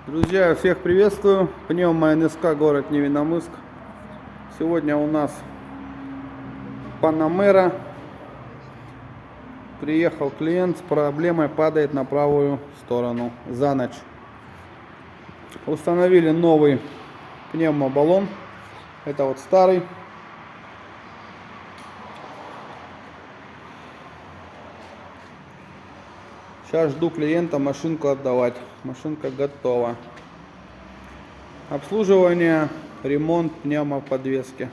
Друзья, всех приветствую. Пневмо НСК, город Невинномысск. Сегодня у нас Панамера. Приехал клиент с проблемой, падает на правую сторону за ночь. Установили новый пневмобаллон. Это вот старый. Сейчас жду клиента машинку отдавать. Машинка готова. Обслуживание, ремонт пневмоподвески.